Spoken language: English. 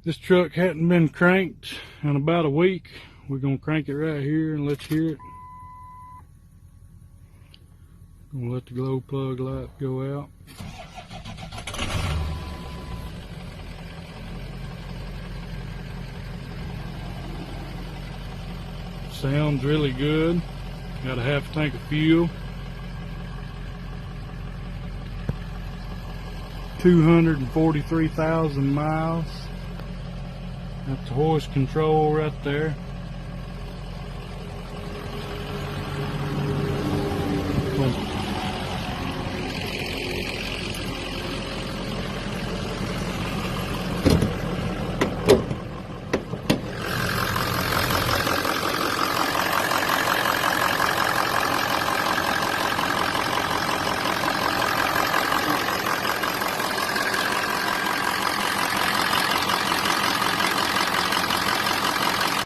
This truck hadn't been cranked in about a week. We're gonna crank it right here and let's hear it. Gonna let the glow plug light go out. Sounds really good. Got a half tank of fuel. 243,000 miles. That's the horse control right there. Gonna